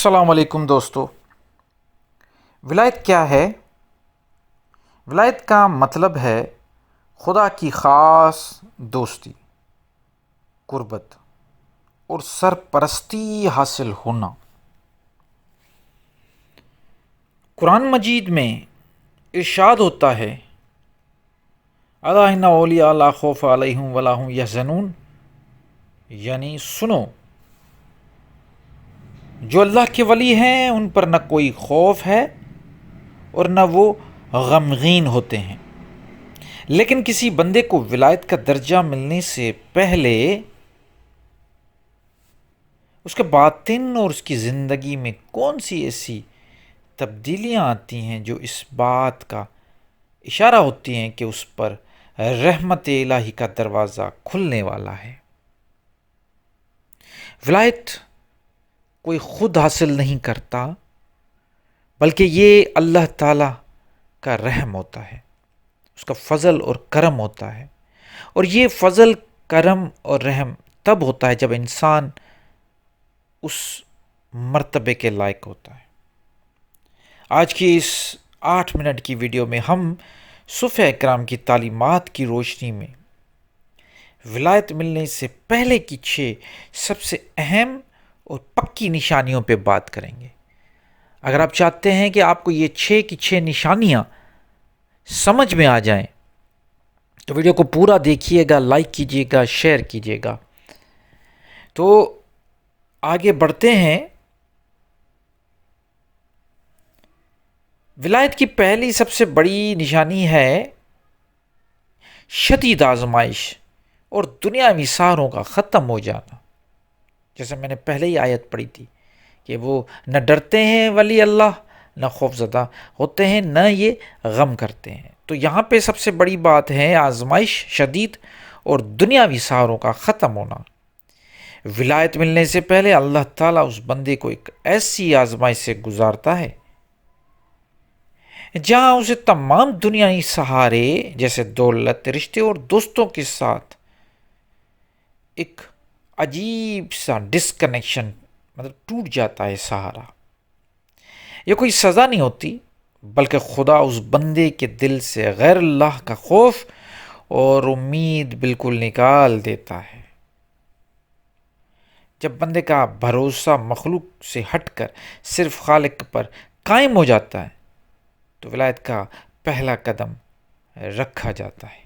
السلام علیکم دوستو۔ ولایت کیا ہے؟ ولایت کا مطلب ہے خدا کی خاص دوستی، قربت اور سرپرستی حاصل ہونا۔ قرآن مجید میں ارشاد ہوتا ہے، الا ان اولیاء لا خوف علیہم ولا هم یحزنون، یعنی سنو، جو اللہ کے ولی ہیں ان پر نہ کوئی خوف ہے اور نہ وہ غمگین ہوتے ہیں۔ لیکن کسی بندے کو ولایت کا درجہ ملنے سے پہلے اس کے باطن اور اس کی زندگی میں کون سی ایسی تبدیلیاں آتی ہیں جو اس بات کا اشارہ ہوتی ہیں کہ اس پر رحمت الہی کا دروازہ کھلنے والا ہے۔ ولایت کوئی خود حاصل نہیں کرتا، بلکہ یہ اللہ تعالی کا رحم ہوتا ہے، اس کا فضل اور کرم ہوتا ہے۔ اور یہ فضل، کرم اور رحم تب ہوتا ہے جب انسان اس مرتبے کے لائق ہوتا ہے۔ آج کی اس 8 منٹ کی ویڈیو میں ہم صحابہ کرام کی تعلیمات کی روشنی میں ولایت ملنے سے پہلے کی 6 سب سے اہم اور پکی نشانیوں پہ بات کریں گے۔ اگر آپ چاہتے ہیں کہ آپ کو یہ 6 کی 6 نشانیاں سمجھ میں آ جائیں تو ویڈیو کو پورا دیکھیے گا، لائک کیجیے گا، شیئر کیجیے گا۔ تو آگے بڑھتے ہیں۔ ولایت کی پہلی سب سے بڑی نشانی ہے شدید آزمائش اور دنیاوی سہاروں کا ختم ہو جانا۔ جیسے میں نے پہلے ہی آیت پڑھی تھی کہ وہ نہ ڈرتے ہیں ولی اللہ، نہ خوف زدہ ہوتے ہیں، نہ یہ غم کرتے ہیں۔ تو یہاں پہ سب سے بڑی بات ہے آزمائش شدید اور دنیاوی سہاروں کا ختم ہونا۔ ولایت ملنے سے پہلے اللہ تعالیٰ اس بندے کو ایک ایسی آزمائش سے گزارتا ہے جہاں اسے تمام دنیاوی سہارے جیسے دولت، رشتے اور دوستوں کے ساتھ ایک عجیب سا ڈسکنیکشن، مطلب ٹوٹ جاتا ہے سہارا۔ یہ کوئی سزا نہیں ہوتی، بلکہ خدا اس بندے کے دل سے غیر اللہ کا خوف اور امید بالکل نکال دیتا ہے۔ جب بندے کا بھروسہ مخلوق سے ہٹ کر صرف خالق پر قائم ہو جاتا ہے تو ولایت کا پہلا قدم رکھا جاتا ہے۔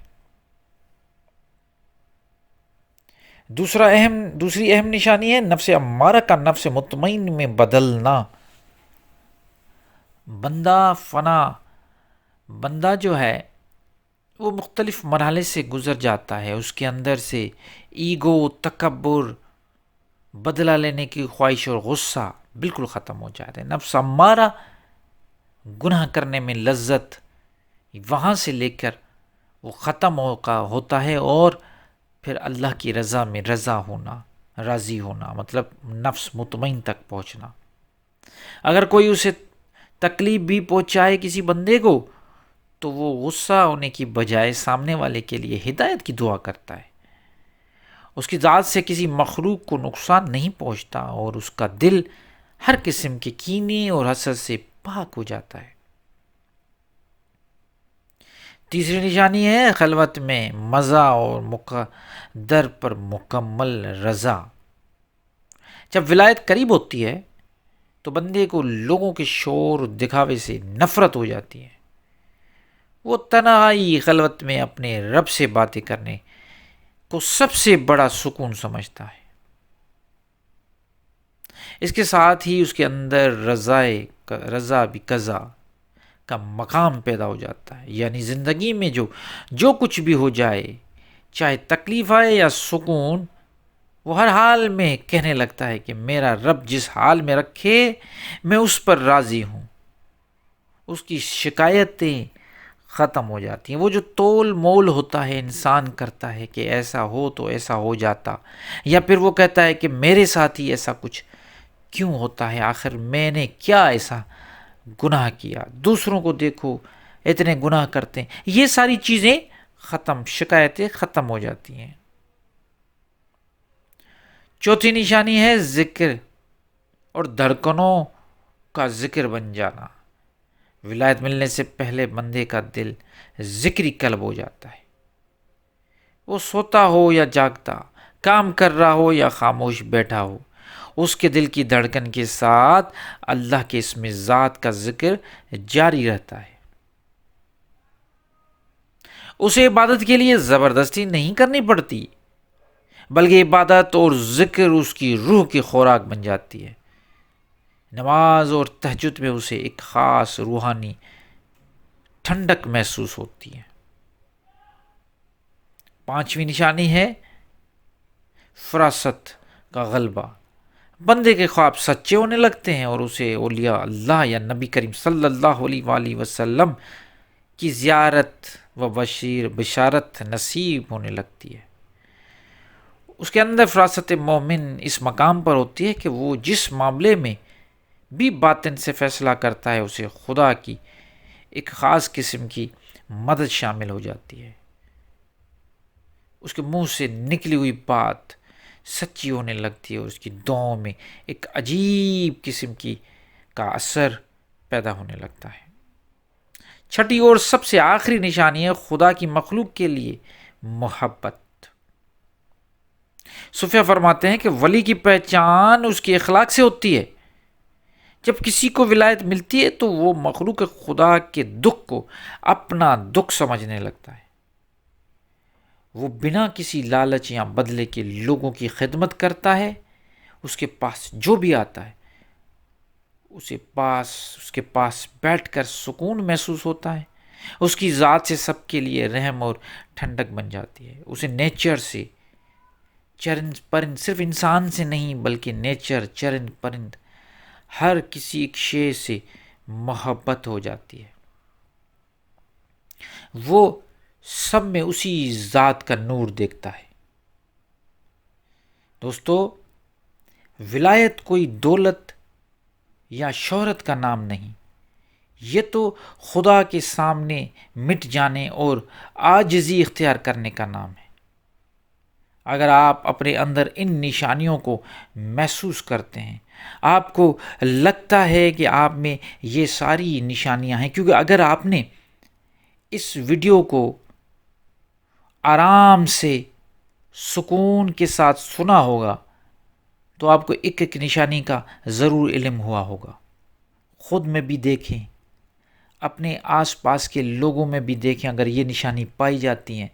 دوسری اہم نشانی ہے نفس امارہ کا نفس مطمئن میں بدلنا۔ بندہ جو ہے وہ مختلف مرحلے سے گزر جاتا ہے۔ اس کے اندر سے ایگو، تکبر، بدلہ لینے کی خواہش اور غصہ بالکل ختم ہو جاتے ہیں۔ نفس امارہ گناہ کرنے میں لذت، وہاں سے لے کر وہ ختم ہوتا ہے، اور پھر اللہ کی رضا میں راضی ہونا، مطلب نفس مطمئن تک پہنچنا۔ اگر کوئی اسے تکلیف بھی پہنچائے کسی بندے کو تو وہ غصہ ہونے کی بجائے سامنے والے کے لیے ہدایت کی دعا کرتا ہے۔ اس کی ذات سے کسی مخلوق کو نقصان نہیں پہنچتا اور اس کا دل ہر قسم کے کینے اور حسد سے پاک ہو جاتا ہے۔ تیسری نشانی ہے خلوت میں مزہ اور مقدر پر مکمل رضا۔ جب ولایت قریب ہوتی ہے تو بندے کو لوگوں کے شور دکھاوے سے نفرت ہو جاتی ہے۔ وہ تنہائی خلوت میں اپنے رب سے باتیں کرنے کو سب سے بڑا سکون سمجھتا ہے۔ اس کے ساتھ ہی اس کے اندر رضا بھی قضا کا مقام پیدا ہو جاتا ہے، یعنی زندگی میں جو کچھ بھی ہو جائے، چاہے تکلیف آئے یا سکون، وہ ہر حال میں کہنے لگتا ہے کہ میرا رب جس حال میں رکھے میں اس پر راضی ہوں۔ اس کی شکایتیں ختم ہو جاتی ہیں۔ وہ جو تول مول ہوتا ہے انسان کرتا ہے کہ ایسا ہو تو ایسا ہو جاتا، یا پھر وہ کہتا ہے کہ میرے ساتھ ہی ایسا کچھ کیوں ہوتا ہے، آخر میں نے کیا ایسا گناہ کیا، دوسروں کو دیکھو اتنے گناہ کرتے ہیں، یہ ساری چیزیں ختم، شکایتیں ختم ہو جاتی ہیں۔ چوتھی نشانی ہے ذکر اور دھڑکنوں کا ذکر بن جانا۔ ولایت ملنے سے پہلے بندے کا دل ذکری قلب ہو جاتا ہے۔ وہ سوتا ہو یا جاگتا، کام کر رہا ہو یا خاموش بیٹھا ہو، اس کے دل کی دھڑکن کے ساتھ اللہ کے اسم ذات کا ذکر جاری رہتا ہے۔ اسے عبادت کے لیے زبردستی نہیں کرنی پڑتی، بلکہ عبادت اور ذکر اس کی روح کی خوراک بن جاتی ہے۔ نماز اور تہجد میں اسے ایک خاص روحانی ٹھنڈک محسوس ہوتی ہے۔ پانچویں نشانی ہے فراست کا غلبہ۔ بندے کے خواب سچے ہونے لگتے ہیں اور اسے اولیاء اللہ یا نبی کریم صلی اللہ علیہ وآلہ وسلم کی زیارت و بشارت نصیب ہونے لگتی ہے۔ اس کے اندر فراست مومن اس مقام پر ہوتی ہے کہ وہ جس معاملے میں بھی باطن سے فیصلہ کرتا ہے، اسے خدا کی ایک خاص قسم کی مدد شامل ہو جاتی ہے۔ اس کے منہ سے نکلی ہوئی بات سچی ہونے لگتی ہے اور اس کی دعاؤں میں ایک عجیب قسم کا اثر پیدا ہونے لگتا ہے۔ چھٹی اور سب سے آخری نشانی ہے خدا کی مخلوق کے لیے محبت۔ صوفیہ فرماتے ہیں کہ ولی کی پہچان اس کے اخلاق سے ہوتی ہے۔ جب کسی کو ولایت ملتی ہے تو وہ مخلوق خدا کے دکھ کو اپنا دکھ سمجھنے لگتا ہے۔ وہ بنا کسی لالچ یا بدلے کے لوگوں کی خدمت کرتا ہے۔ اس کے پاس جو بھی آتا ہے اس کے پاس بیٹھ کر سکون محسوس ہوتا ہے۔ اس کی ذات سے سب کے لیے رحم اور ٹھنڈک بن جاتی ہے۔ اسے نیچر سے چرند پرند، صرف انسان سے نہیں بلکہ نیچر، چرند پرند، ہر کسی ایک شے سے محبت ہو جاتی ہے۔ وہ سب میں اسی ذات کا نور دیکھتا ہے۔ دوستو، ولایت کوئی دولت یا شہرت کا نام نہیں، یہ تو خدا کے سامنے مٹ جانے اور عاجزی اختیار کرنے کا نام ہے۔ اگر آپ اپنے اندر ان نشانیوں کو محسوس کرتے ہیں، آپ کو لگتا ہے کہ آپ میں یہ ساری نشانیاں ہیں، کیونکہ اگر آپ نے اس ویڈیو کو آرام سے سکون کے ساتھ سنا ہوگا تو آپ کو ایک ایک نشانی کا ضرور علم ہوا ہوگا۔ خود میں بھی دیکھیں، اپنے آس پاس کے لوگوں میں بھی دیکھیں، اگر یہ نشانی پائی جاتی ہیں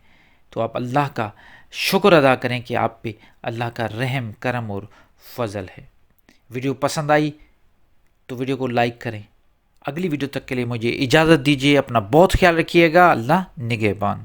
تو آپ اللہ کا شکر ادا کریں کہ آپ پہ اللہ کا رحم، کرم اور فضل ہے۔ ویڈیو پسند آئی تو ویڈیو کو لائک کریں۔ اگلی ویڈیو تک کے لیے مجھے اجازت دیجیے۔ اپنا بہت خیال رکھیے گا۔ اللہ نگہبان۔